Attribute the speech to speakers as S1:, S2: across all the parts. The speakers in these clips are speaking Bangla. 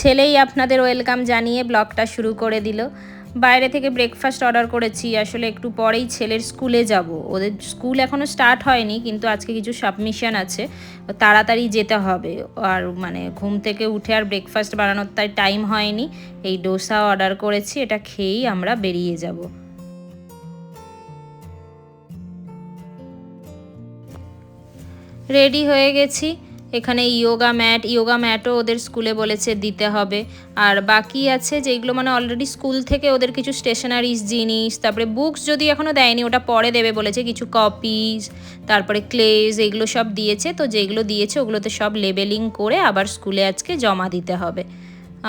S1: ছেলেই আপনাদের ওয়েলকাম জানিয়ে ব্লগটা শুরু করে দিল। বাইরে থেকে ব্রেকফাস্ট অর্ডার করেছি, আসলে একটু পরেই ছেলের স্কুলে যাব। ওদের স্কুল এখনও স্টার্ট হয়নি, কিন্তু আজকে কিছু সাবমিশন আছে, তাড়াতাড়ি যেতে হবে। আর মানে ঘুম থেকে উঠে আর ব্রেকফাস্ট বানানোর তাই টাইম হয়নি। এই ডোসা অর্ডার করেছি, এটা খেয়েই আমরা বেরিয়ে যাব। রেডি হয়ে গেছি। এখানে ইয়োগা ম্যাটও ওদের স্কুলে বলেছে দিতে হবে। আর বাকি আছে যেগুলো মানে অলরেডি স্কুল থেকে ওদের কিছু স্টেশনারিজ জিনিস, তারপরে বুকস যদি এখনও দেয়নি, ওটা পরে দেবে বলেছে। কিছু কপিজ, তারপরে ক্লেজ, এগুলো সব দিয়েছে। তো যেগুলো দিয়েছে ওগুলোতে সব লেবেলিং করে আবার স্কুলে আজকে জমা দিতে হবে।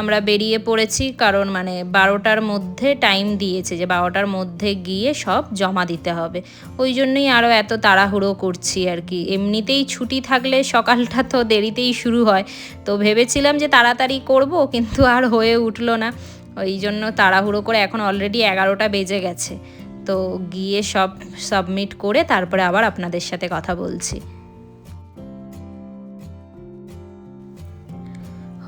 S1: আমরা বেরিয়ে পড়েছি, কারণ মানে 12টার মধ্যে টাইম দিয়েছে যে 12টার মধ্যে গিয়ে সব জমা দিতে হবে। ওই জন্যই আরও এত তাড়াহুড়ো করছি আর কি। এমনিতেই ছুটি থাকলে সকালটা তো দেরিতেই শুরু হয়, তো ভেবেছিলাম যে তাড়াতাড়ি করব, কিন্তু আর হয়ে উঠলো না। ওই জন্য তাড়াহুড়ো করে এখন অলরেডি 11টা বেজে গেছে। তো গিয়ে সব সাবমিট করে তারপরে আবার আপনাদের সাথে কথা বলছি।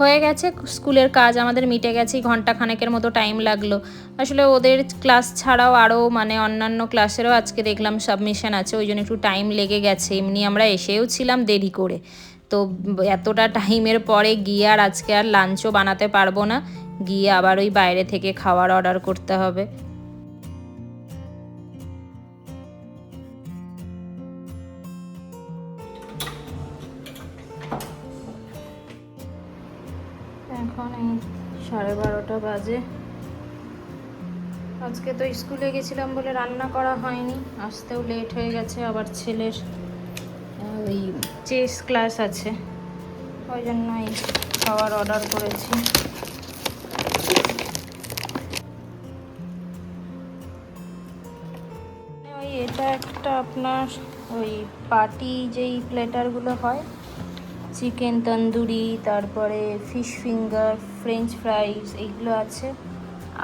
S1: হয়ে গেছে, স্কুলের কাজ আমাদের মিটে গেছে। ঘন্টাখানেকের মতো টাইম লাগলো। আসলে ওদের ক্লাস ছাড়াও আরও মানে অন্যান্য ক্লাসেরও আজকে দেখলাম সাবমিশন আছে, ওই জন্য একটু টাইম লেগে গেছে। এমনি আমরা এসেও ছিলাম দেরি করে। তো এতটা টাইমের পরে গিয়ে আর আজকে আর লাঞ্চও বানাতে পারবো না, গিয়ে আবার ওই বাইরে থেকে খাবার অর্ডার করতে হবে। এখন এই 12:30 বাজে। আজকে তো স্কুলে গেছিলাম বলে রান্না করা হয়নি, আসতেও লেট হয়ে গেছে। আবার ছেলের ওই চেস ক্লাস আছে, ওই জন্যই খাবার অর্ডার করেছি। ওই এটা একটা আপনার ওই পার্টি যেই প্লেটারগুলো হয়, চিকেন তন্দুরি, তারপরে ফিশ ফিঙ্গার, ফ্রেঞ্চ ফ্রাইস, এইগুলো আছে।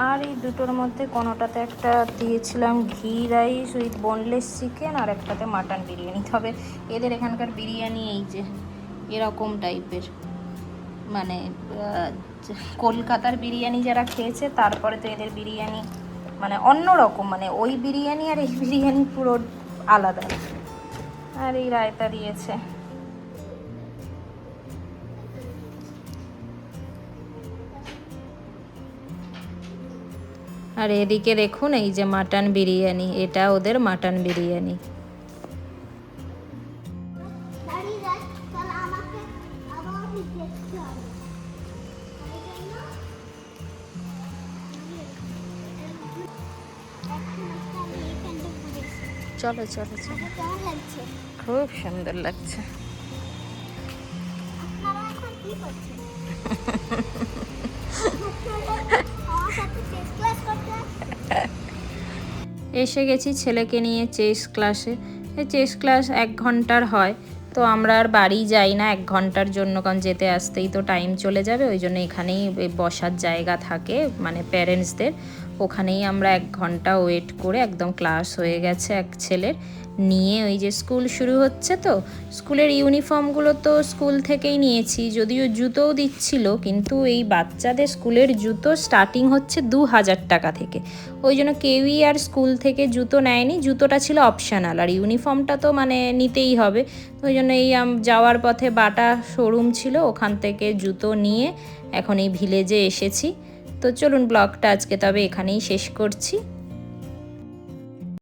S1: আর এই দুটোর মধ্যে কোনোটাতে একটা দিয়েছিলাম ঘি রাইস উইথ বোনলেস চিকেন, আর একটাতে মাটন বিরিয়ানি। তবে এদের এখানকার বিরিয়ানি এই যে এরকম টাইপের, মানে কলকাতার বিরিয়ানি যারা খেয়েছে তারপরে তো এদের বিরিয়ানি মানে অন্য রকম, মানে ওই বিরিয়ানি আর এই বিরিয়ানি পুরো আলাদা। আর এই রায়তা দিয়েছে। আর এদিকে দেখুন এই যে মাটন বিরিয়ানি, এটা ওদের মাটন বিরিয়ানি। চলো চলো চলো, খুব সুন্দর লাগছে। এসে গেছি ছেলেকে নিয়ে চেস ক্লাসে। এই চেস ক্লাস 1 ঘন্টার হয়, তো আমরা আর বাড়ি যাই না 1 ঘন্টার জন্য, কারণ যেতে আসতেই তো টাইম চলে যাবে। ওই জন্য এখানেই বসার জায়গা থাকে মানে প্যারেন্টসদের, ওখানেই আমরা 1 ঘন্টা ওয়েট করে একদম ক্লাস হয়ে গেছে এক ছেলের নিয়ে। ওই যে স্কুল শুরু হচ্ছে, তো স্কুলের ইউনিফর্মগুলো তো স্কুল থেকেই নিয়েছি, যদিও জুতোও দিচ্ছিল, কিন্তু এই বাচ্চাদের স্কুলের জুতো স্টার্টিং হচ্ছে 2000 টাকা থেকে। ওই জন্য কেউই আর স্কুল থেকে জুতো নেয়নি, জুতোটা ছিল অপশনাল, আর ইউনিফর্মটা তো মানে নিতেই হবে। ওই জন্য এই যাওয়ার পথে বাটা শোরুম ছিল, ওখান থেকে জুতো নিয়ে এখন এই ভিলেজে এসেছি। তো চলুন ব্লগটা আজকে তবে এখানেই শেষ করছি।